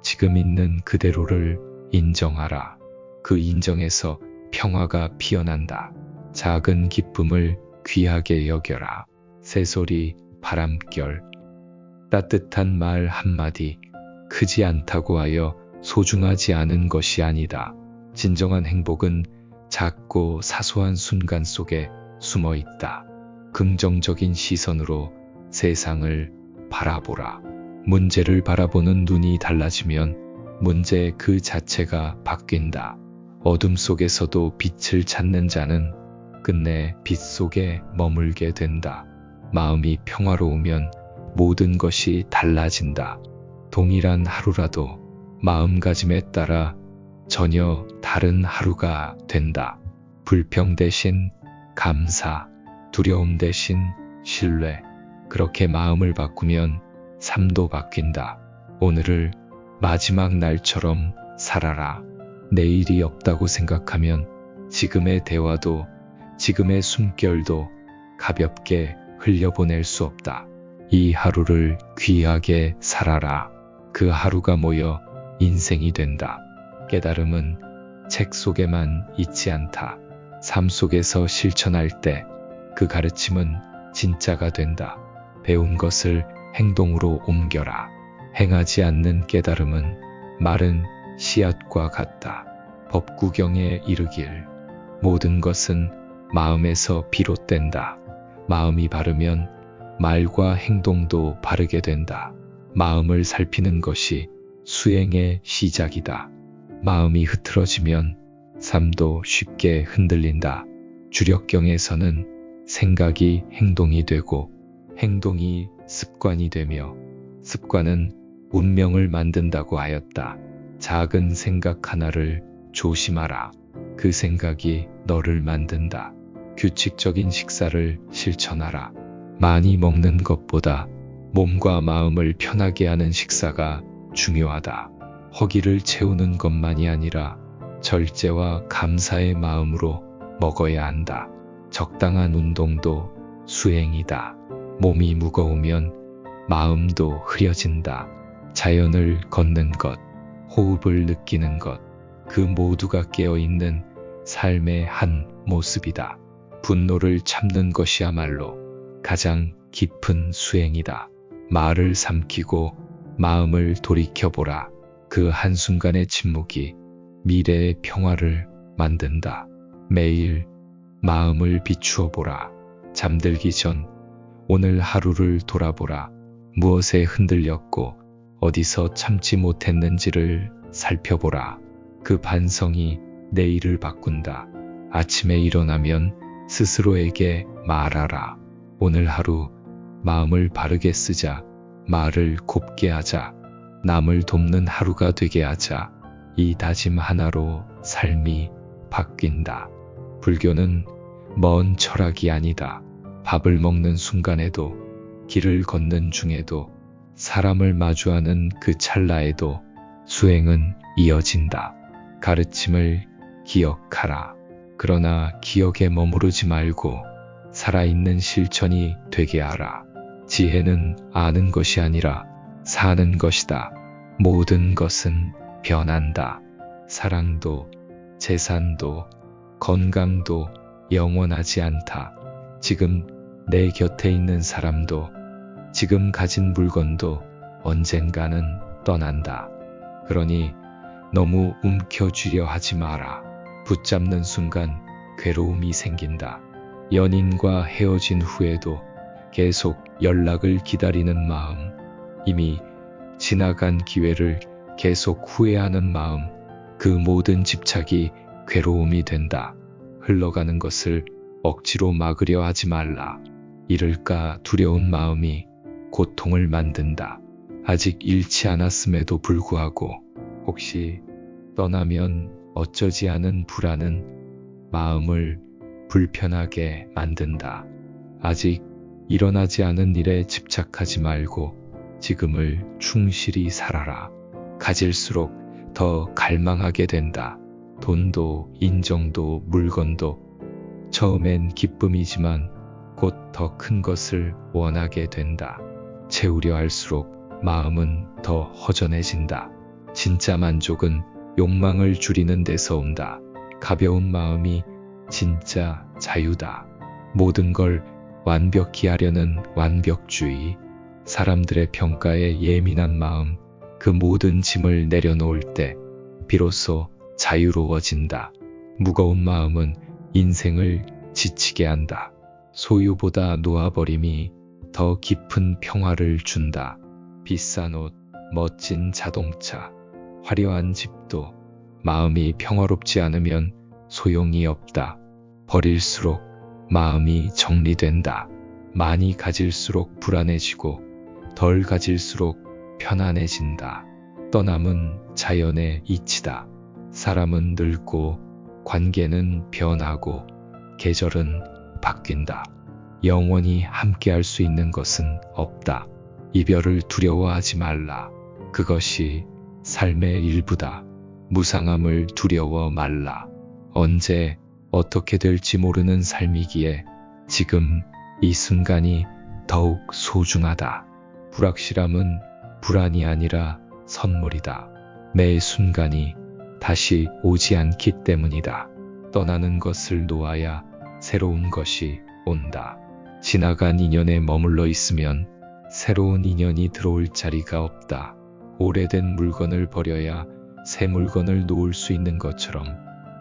지금 있는 그대로를 인정하라. 그 인정에서 평화가 피어난다. 작은 기쁨을 귀하게 여겨라. 새소리, 바람결, 따뜻한 말 한마디, 크지 않다고 하여 소중하지 않은 것이 아니다. 진정한 행복은 작고 사소한 순간 속에 숨어 있다. 긍정적인 시선으로 세상을 바라보라. 문제를 바라보는 눈이 달라지면 문제 그 자체가 바뀐다. 어둠 속에서도 빛을 찾는 자는 끝내 빛 속에 머물게 된다. 마음이 평화로우면 모든 것이 달라진다. 동일한 하루라도 마음가짐에 따라 전혀 다른 하루가 된다. 불평 대신 감사, 두려움 대신 신뢰. 그렇게 마음을 바꾸면 삶도 바뀐다. 오늘을 마지막 날처럼 살아라. 내일이 없다고 생각하면 지금의 대화도 지금의 숨결도 가볍게 흘려보낼 수 없다. 이 하루를 귀하게 살아라. 그 하루가 모여 인생이 된다. 깨달음은 책 속에만 있지 않다. 삶 속에서 실천할 때 그 가르침은 진짜가 된다. 배운 것을 행동으로 옮겨라. 행하지 않는 깨달음은 마른 씨앗과 같다. 법구경에 이르길 모든 것은 마음에서 비롯된다. 마음이 바르면 말과 행동도 바르게 된다. 마음을 살피는 것이 수행의 시작이다. 마음이 흐트러지면 삶도 쉽게 흔들린다. 주력경에서는 생각이 행동이 되고 행동이 습관이 되며 습관은 운명을 만든다고 하였다. 작은 생각 하나를 조심하라. 그 생각이 너를 만든다. 규칙적인 식사를 실천하라. 많이 먹는 것보다 몸과 마음을 편하게 하는 식사가 중요하다. 허기를 채우는 것만이 아니라 절제와 감사의 마음으로 먹어야 한다. 적당한 운동도 수행이다. 몸이 무거우면 마음도 흐려진다. 자연을 걷는 것, 호흡을 느끼는 것, 그 모두가 깨어있는 삶의 한 모습이다. 분노를 참는 것이야말로 가장 깊은 수행이다. 말을 삼키고 마음을 돌이켜보라. 그 한순간의 침묵이 미래의 평화를 만든다. 매일 마음을 비추어 보라. 잠들기 전 오늘 하루를 돌아보라. 무엇에 흔들렸고 어디서 참지 못했는지를 살펴보라. 그 반성이 내일을 바꾼다. 아침에 일어나면 스스로에게 말하라. 오늘 하루 마음을 바르게 쓰자. 말을 곱게 하자. 남을 돕는 하루가 되게 하자. 이 다짐 하나로 삶이 바뀐다. 불교는 먼 철학이 아니다. 밥을 먹는 순간에도, 길을 걷는 중에도, 사람을 마주하는 그 찰나에도 수행은 이어진다. 가르침을 기억하라. 그러나 기억에 머무르지 말고 살아있는 실천이 되게 하라. 지혜는 아는 것이 아니라 사는 것이다. 모든 것은 변한다. 사랑도, 재산도, 건강도 영원하지 않다. 지금 내 곁에 있는 사람도, 지금 가진 물건도 언젠가는 떠난다. 그러니 너무 움켜쥐려 하지 마라. 붙잡는 순간 괴로움이 생긴다. 연인과 헤어진 후에도 계속 연락을 기다리는 마음, 이미 지나간 기회를 계속 후회하는 마음, 그 모든 집착이 괴로움이 된다. 흘러가는 것을 억지로 막으려 하지 말라. 잃을까 두려운 마음이 고통을 만든다. 아직 잃지 않았음에도 불구하고 혹시 떠나면 어쩌지 하는 불안은 마음을 불편하게 만든다. 아직 일어나지 않은 일에 집착하지 말고 지금을 충실히 살아라. 가질수록 더 갈망하게 된다. 돈도, 인정도, 물건도 처음엔 기쁨이지만 곧 더 큰 것을 원하게 된다. 채우려 할수록 마음은 더 허전해진다. 진짜 만족은 욕망을 줄이는 데서 온다. 가벼운 마음이 진짜 자유다. 모든 걸 완벽히 하려는 완벽주의, 사람들의 평가에 예민한 마음, 그 모든 짐을 내려놓을 때 비로소 자유로워진다. 무거운 마음은 인생을 지치게 한다. 소유보다 놓아버림이 더 깊은 평화를 준다. 비싼 옷, 멋진 자동차, 화려한 집도 마음이 평화롭지 않으면 소용이 없다. 버릴수록 마음이 정리된다. 많이 가질수록 불안해지고 덜 가질수록 편안해진다. 떠남은 자연의 이치다. 사람은 늙고 관계는 변하고 계절은 바뀐다. 영원히 함께할 수 있는 것은 없다. 이별을 두려워하지 말라. 그것이 삶의 일부다. 무상함을 두려워 말라. 언제 어떻게 될지 모르는 삶이기에 지금 이 순간이 더욱 소중하다. 불확실함은 불안이 아니라 선물이다. 매 순간이 다시 오지 않기 때문이다. 떠나는 것을 놓아야 새로운 것이 온다. 지나간 인연에 머물러 있으면 새로운 인연이 들어올 자리가 없다. 오래된 물건을 버려야 새 물건을 놓을 수 있는 것처럼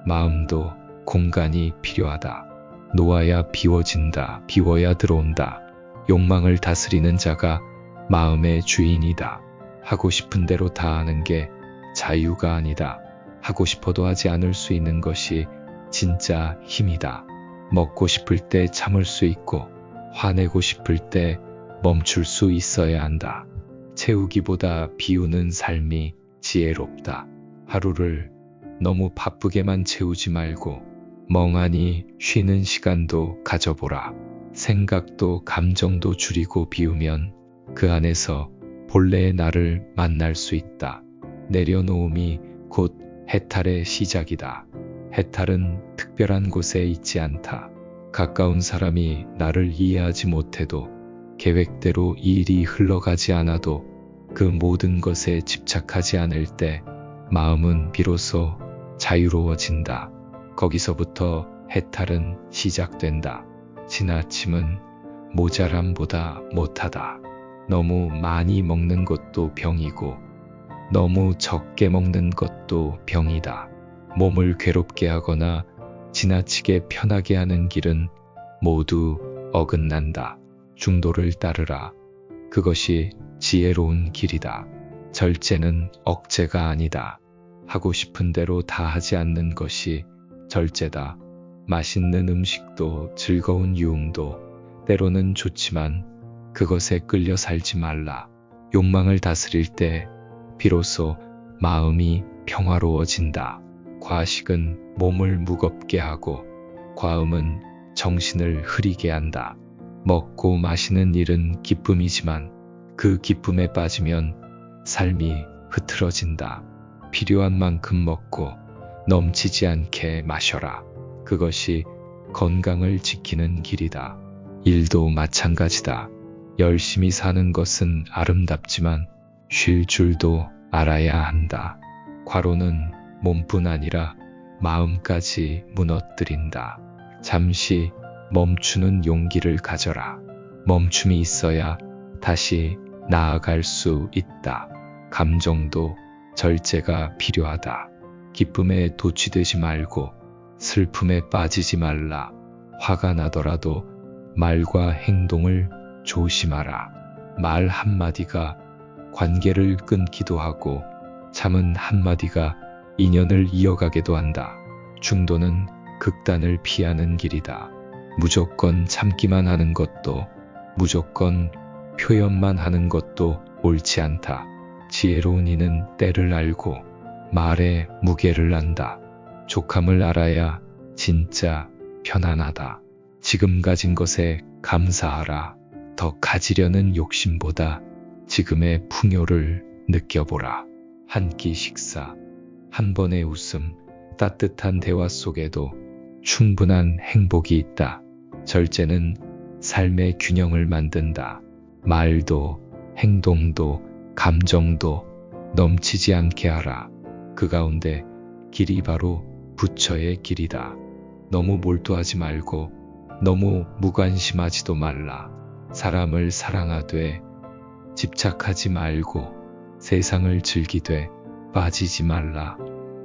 마음도 공간이 필요하다. 놓아야 비워진다. 비워야 들어온다. 욕망을 다스리는 자가 마음의 주인이다. 하고 싶은 대로 다 하는 게 자유가 아니다. 하고 싶어도 하지 않을 수 있는 것이 진짜 힘이다. 먹고 싶을 때 참을 수 있고 화내고 싶을 때 멈출 수 있어야 한다. 채우기보다 비우는 삶이 지혜롭다. 하루를 너무 바쁘게만 채우지 말고 멍하니 쉬는 시간도 가져보라. 생각도 감정도 줄이고 비우면 그 안에서 본래의 나를 만날 수 있다. 내려놓음이 곧 해탈의 시작이다. 해탈은 특별한 곳에 있지 않다. 가까운 사람이 나를 이해하지 못해도 계획대로 일이 흘러가지 않아도 그 모든 것에 집착하지 않을 때 마음은 비로소 자유로워진다. 거기서부터 해탈은 시작된다. 지나침은 모자람보다 못하다. 너무 많이 먹는 것도 병이고 너무 적게 먹는 것도 병이다. 몸을 괴롭게 하거나 지나치게 편하게 하는 길은 모두 어긋난다. 중도를 따르라. 그것이 지혜로운 길이다. 절제는 억제가 아니다. 하고 싶은 대로 다 하지 않는 것이 절제다. 맛있는 음식도 즐거운 유흥도 때로는 좋지만 그것에 끌려 살지 말라. 욕망을 다스릴 때 비로소 마음이 평화로워진다. 과식은 몸을 무겁게 하고 과음은 정신을 흐리게 한다. 먹고 마시는 일은 기쁨이지만 그 기쁨에 빠지면 삶이 흐트러진다. 필요한 만큼 먹고 넘치지 않게 마셔라. 그것이 건강을 지키는 길이다. 일도 마찬가지다. 열심히 사는 것은 아름답지만 쉴 줄도 알아야 한다. 과로는 몸뿐 아니라 마음까지 무너뜨린다. 잠시 멈추는 용기를 가져라. 멈춤이 있어야 다시 나아갈 수 있다. 감정도 절제가 필요하다. 기쁨에 도취되지 말고 슬픔에 빠지지 말라. 화가 나더라도 말과 행동을 조심하라. 말 한마디가 관계를 끊기도 하고 참은 한마디가 인연을 이어가기도 한다. 중도는 극단을 피하는 길이다. 무조건 참기만 하는 것도 무조건 표현만 하는 것도 옳지 않다. 지혜로운 이는 때를 알고 말의 무게를 안다. 족함을 알아야 진짜 편안하다. 지금 가진 것에 감사하라. 더 가지려는 욕심보다 지금의 풍요를 느껴보라. 한 끼 식사, 한 번의 웃음, 따뜻한 대화 속에도 충분한 행복이 있다. 절제는 삶의 균형을 만든다. 말도, 행동도, 감정도 넘치지 않게 하라. 그 가운데 길이 바로 부처의 길이다. 너무 몰두하지 말고 너무 무관심하지도 말라. 사람을 사랑하되 집착하지 말고 세상을 즐기되 빠지지 말라.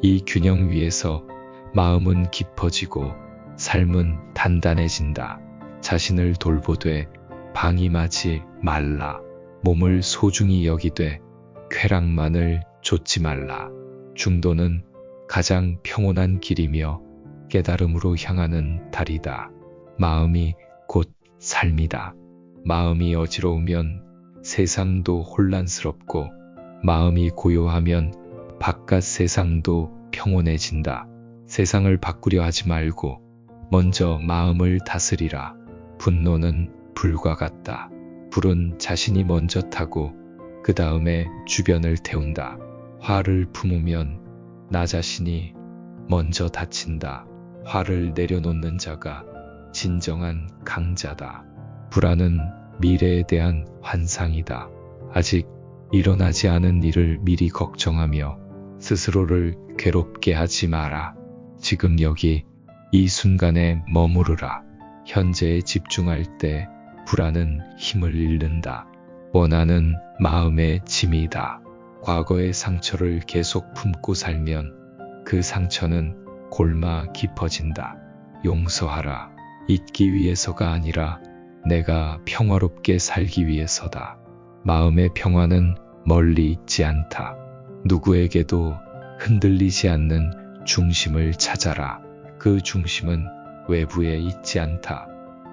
이 균형 위에서 마음은 깊어지고 삶은 단단해진다. 자신을 돌보되 방임하지 말라. 몸을 소중히 여기되 쾌락만을 좇지 말라. 중도는 가장 평온한 길이며 깨달음으로 향하는 달이다. 마음이 곧 삶이다. 마음이 어지러우면 세상도 혼란스럽고 마음이 고요하면 바깥 세상도 평온해진다. 세상을 바꾸려 하지 말고 먼저 마음을 다스리라. 분노는 불과 같다. 불은 자신이 먼저 타고 그 다음에 주변을 태운다. 화를 품으면 나 자신이 먼저 다친다. 화를 내려놓는 자가 진정한 강자다. 불안은 미래에 대한 환상이다. 아직 일어나지 않은 일을 미리 걱정하며 스스로를 괴롭게 하지 마라. 지금 여기 이 순간에 머무르라. 현재에 집중할 때 불안은 힘을 잃는다. 원한은 마음의 짐이다. 과거의 상처를 계속 품고 살면 그 상처는 골마 깊어진다. 용서하라. 잊기 위해서가 아니라 내가 평화롭게 살기 위해서다. 마음의 평화는 멀리 있지 않다. 누구에게도 흔들리지 않는 중심을 찾아라. 그 중심은 외부에 있지 않다.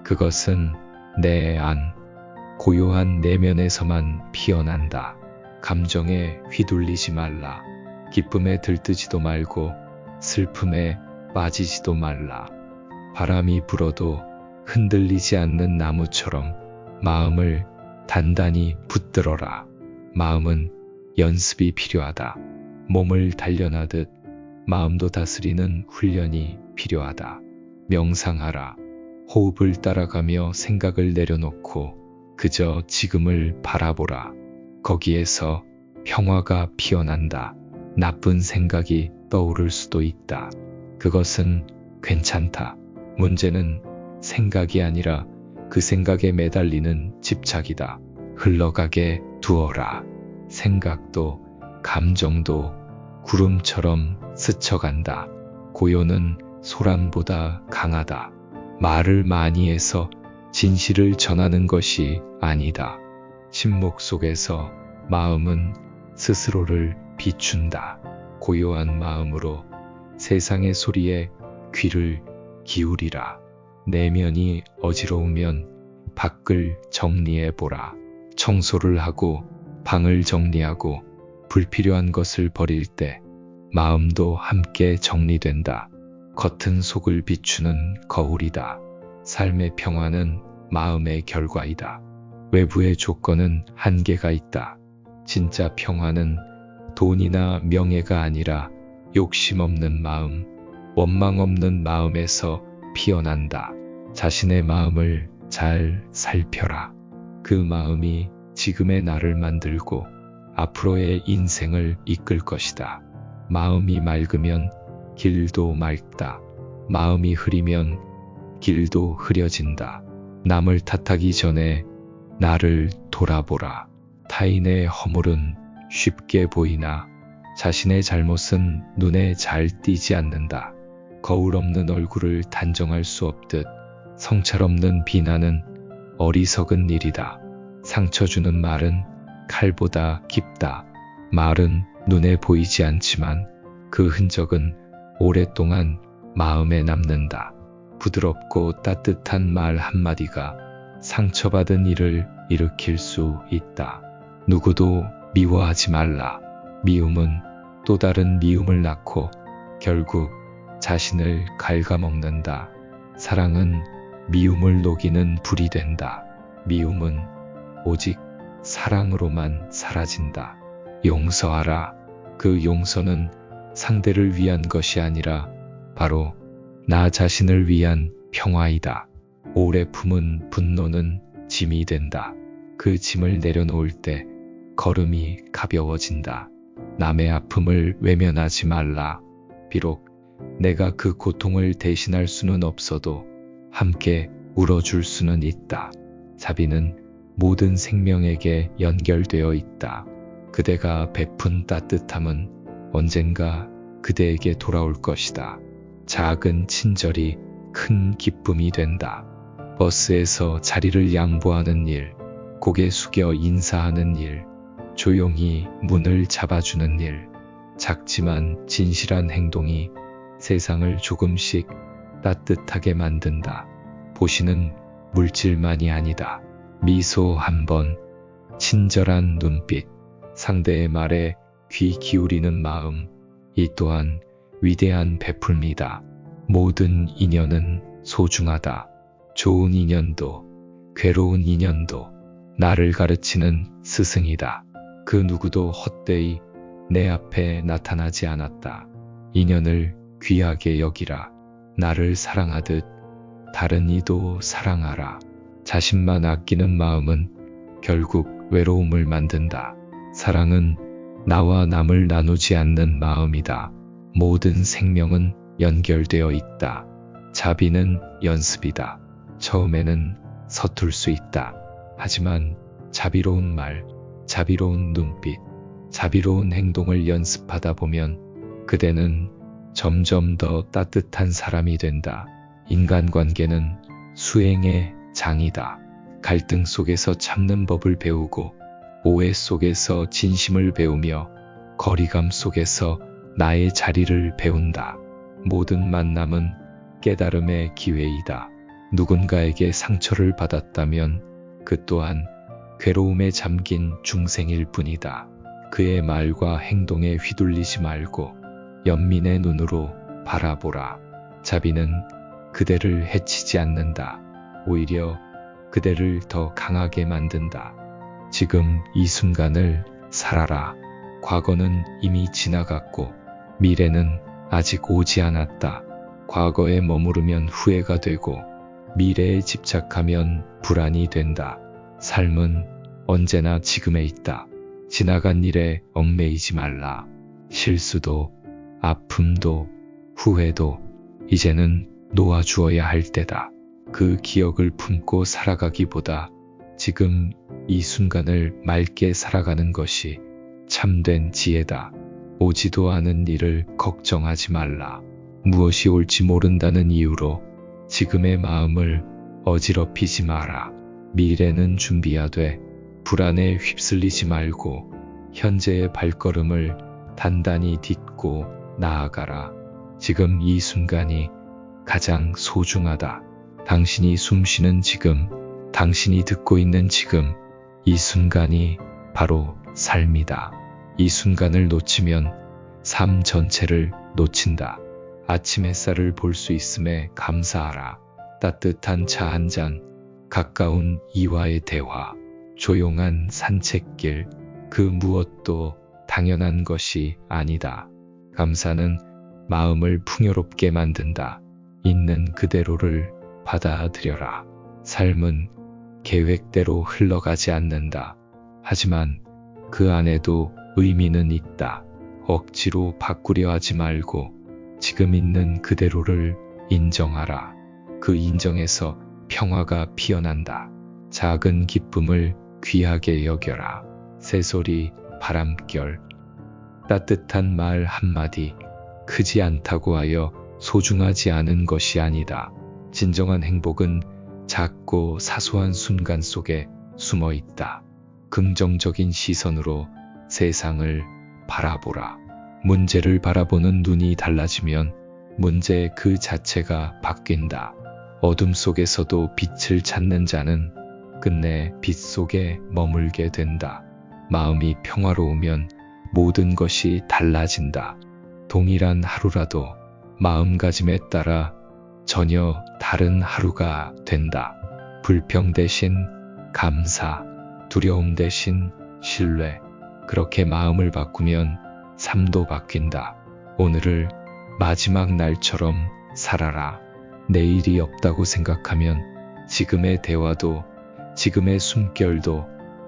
그것은 내 안, 고요한 내면에서만 피어난다. 감정에 휘둘리지 말라. 기쁨에 들뜨지도 말고 슬픔에 빠지지도 말라. 바람이 불어도 흔들리지 않는 나무처럼 마음을 단단히 붙들어라. 마음은 연습이 필요하다. 몸을 단련하듯 마음도 다스리는 훈련이 필요하다. 명상하라. 호흡을 따라가며 생각을 내려놓고 그저 지금을 바라보라. 거기에서 평화가 피어난다. 나쁜 생각이 떠오를 수도 있다. 그것은 괜찮다. 문제는 생각이 아니라 그 생각에 매달리는 집착이다. 흘러가게 두어라. 생각도 감정도 구름처럼 스쳐간다. 고요는 소란보다 강하다. 말을 많이 해서 진실을 전하는 것이 아니다. 침묵 속에서 마음은 스스로를 비춘다. 고요한 마음으로 세상의 소리에 귀를 기울이라. 내면이 어지러우면 밖을 정리해보라. 청소를 하고 방을 정리하고 불필요한 것을 버릴 때 마음도 함께 정리된다. 겉은 속을 비추는 거울이다. 삶의 평화는 마음의 결과이다. 외부의 조건은 한계가 있다. 진짜 평화는 돈이나 명예가 아니라 욕심 없는 마음, 원망 없는 마음에서 피어난다. 자신의 마음을 잘 살펴라. 그 마음이 지금의 나를 만들고 앞으로의 인생을 이끌 것이다. 마음이 맑으면 길도 맑다. 마음이 흐리면 길도 흐려진다. 남을 탓하기 전에 나를 돌아보라. 타인의 허물은 쉽게 보이나 자신의 잘못은 눈에 잘 띄지 않는다. 거울 없는 얼굴을 단정할 수 없듯 성찰 없는 비난은 어리석은 일이다. 상처 주는 말은 칼보다 깊다. 말은 눈에 보이지 않지만 그 흔적은 오랫동안 마음에 남는다. 부드럽고 따뜻한 말 한마디가 상처받은 이를 일으킬 수 있다. 누구도 미워하지 말라. 미움은 또 다른 미움을 낳고 결국 자신을 갉아먹는다. 사랑은 미움을 녹이는 불이 된다. 미움은 오직 사랑으로만 사라진다. 용서하라. 그 용서는 상대를 위한 것이 아니라 바로 나 자신을 위한 평화이다. 오래 품은 분노는 짐이 된다. 그 짐을 내려놓을 때 걸음이 가벼워진다. 남의 아픔을 외면하지 말라. 비록 내가 그 고통을 대신할 수는 없어도 함께 울어줄 수는 있다. 자비는 모든 생명에게 연결되어 있다. 그대가 베푼 따뜻함은 언젠가 그대에게 돌아올 것이다. 작은 친절이 큰 기쁨이 된다. 버스에서 자리를 양보하는 일, 고개 숙여 인사하는 일, 조용히 문을 잡아주는 일, 작지만 진실한 행동이 세상을 조금씩 따뜻하게 만든다. 보시는 물질만이 아니다. 미소 한 번, 친절한 눈빛, 상대의 말에 귀 기울이는 마음, 이 또한 위대한 베풀미다. 모든 인연은 소중하다. 좋은 인연도 괴로운 인연도 나를 가르치는 스승이다. 그 누구도 헛되이 내 앞에 나타나지 않았다. 인연을 귀하게 여기라. 나를 사랑하듯 다른 이도 사랑하라. 자신만 아끼는 마음은 결국 외로움을 만든다. 사랑은 나와 남을 나누지 않는 마음이다. 모든 생명은 연결되어 있다. 자비는 연습이다. 처음에는 서툴 수 있다. 하지만 자비로운 말, 자비로운 눈빛, 자비로운 행동을 연습하다 보면 그대는 점점 더 따뜻한 사람이 된다. 인간관계는 수행의 장이다. 갈등 속에서 참는 법을 배우고 오해 속에서 진심을 배우며 거리감 속에서 나의 자리를 배운다. 모든 만남은 깨달음의 기회이다. 누군가에게 상처를 받았다면 그 또한 괴로움에 잠긴 중생일 뿐이다. 그의 말과 행동에 휘둘리지 말고 연민의 눈으로 바라보라. 자비는 그대를 해치지 않는다. 오히려 그대를 더 강하게 만든다. 지금 이 순간을 살아라. 과거는 이미 지나갔고 미래는 아직 오지 않았다. 과거에 머무르면 후회가 되고 미래에 집착하면 불안이 된다. 삶은 언제나 지금에 있다. 지나간 일에 얽매이지 말라. 실수도 아픔도 후회도 이제는 놓아주어야 할 때다. 그 기억을 품고 살아가기보다 지금 이 순간을 맑게 살아가는 것이 참된 지혜다. 오지도 않은 일을 걱정하지 말라. 무엇이 올지 모른다는 이유로 지금의 마음을 어지럽히지 마라. 미래는 준비하되 불안에 휩쓸리지 말고 현재의 발걸음을 단단히 딛고 나아가라. 지금 이 순간이 가장 소중하다. 당신이 숨쉬는 지금, 당신이 듣고 있는 지금, 이 순간이 바로 삶이다. 이 순간을 놓치면 삶 전체를 놓친다. 아침 햇살을 볼 수 있음에 감사하라. 따뜻한 차 한 잔, 가까운 이와의 대화, 조용한 산책길, 그 무엇도 당연한 것이 아니다. 감사는 마음을 풍요롭게 만든다. 있는 그대로를 받아들여라. 삶은 계획대로 흘러가지 않는다. 하지만 그 안에도 의미는 있다. 억지로 바꾸려 하지 말고 지금 있는 그대로를 인정하라. 그 인정에서 평화가 피어난다. 작은 기쁨을 귀하게 여겨라. 새소리, 바람결, 따뜻한 말 한마디, 크지 않다고 하여 소중하지 않은 것이 아니다. 진정한 행복은 작고 사소한 순간 속에 숨어 있다. 긍정적인 시선으로 세상을 바라보라. 문제를 바라보는 눈이 달라지면 문제 그 자체가 바뀐다. 어둠 속에서도 빛을 찾는 자는 끝내 빛 속에 머물게 된다. 마음이 평화로우면 모든 것이 달라진다. 동일한 하루라도 마음가짐에 따라 전혀 다른 하루가 된다. 불평 대신 감사, 두려움 대신 신뢰. 그렇게 마음을 바꾸면 삶도 바뀐다. 오늘을 마지막 날처럼 살아라. 내일이 없다고 생각하면 지금의 대화도 지금의 숨결도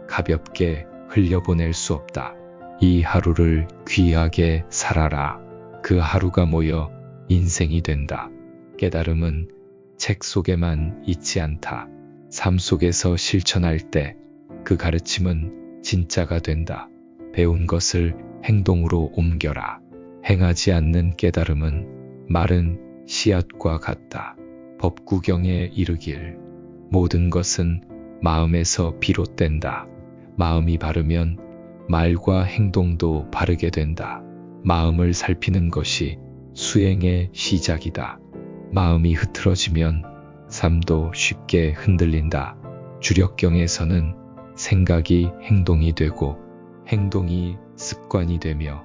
가볍게 흘려보낼 수 없다. 이 하루를 귀하게 살아라. 그 하루가 모여 인생이 된다. 깨달음은 책 속에만 있지 않다. 삶 속에서 실천할 때 그 가르침은 진짜가 된다. 배운 것을 행동으로 옮겨라. 행하지 않는 깨달음은 마른 씨앗과 같다. 법구경에 이르길 모든 것은 마음에서 비롯된다. 마음이 바르면 말과 행동도 바르게 된다. 마음을 살피는 것이 수행의 시작이다. 마음이 흐트러지면 삶도 쉽게 흔들린다. 주력경에서는 생각이 행동이 되고 행동이 습관이 되며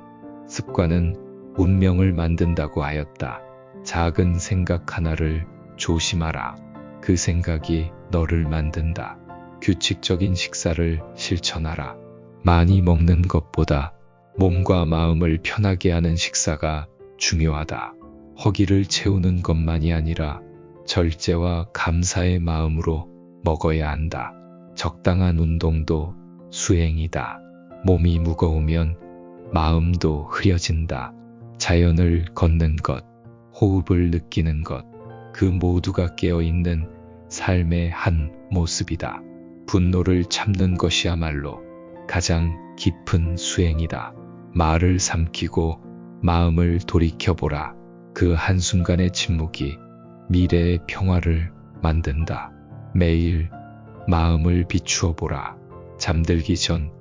습관은 운명을 만든다고 하였다. 작은 생각 하나를 조심하라. 그 생각이 너를 만든다. 규칙적인 식사를 실천하라. 많이 먹는 것보다 몸과 마음을 편하게 하는 식사가 중요하다. 허기를 채우는 것만이 아니라 절제와 감사의 마음으로 먹어야 한다. 적당한 운동도 수행이다. 몸이 무거우면 마음도 흐려진다. 자연을 걷는 것, 호흡을 느끼는 것, 그 모두가 깨어있는 삶의 한 모습이다. 분노를 참는 것이야말로 가장 깊은 수행이다. 말을 삼키고 마음을 돌이켜보라. 그 한순간의 침묵이 미래의 평화를 만든다. 매일 마음을 비추어 보라. 잠들기 전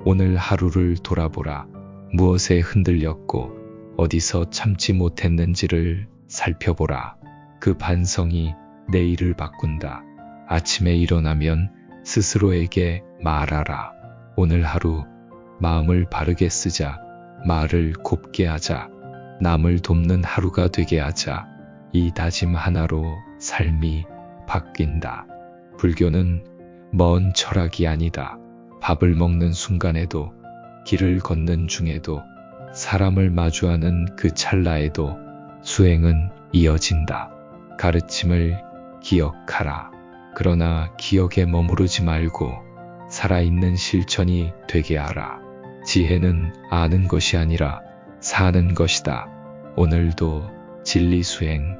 오늘 하루를 돌아보라. 무엇에 흔들렸고 어디서 참지 못했는지를 살펴보라. 그 반성이 내일을 바꾼다. 아침에 일어나면 스스로에게 말하라. 오늘 하루 마음을 바르게 쓰자. 말을 곱게 하자. 남을 돕는 하루가 되게 하자. 이 다짐 하나로 삶이 바뀐다. 불교는 먼 철학이 아니다. 밥을 먹는 순간에도, 길을 걷는 중에도, 사람을 마주하는 그 찰나에도 수행은 이어진다. 가르침을 기억하라. 그러나 기억에 머무르지 말고 살아있는 실천이 되게 하라. 지혜는 아는 것이 아니라 사는 것이다. 오늘도 진리 수행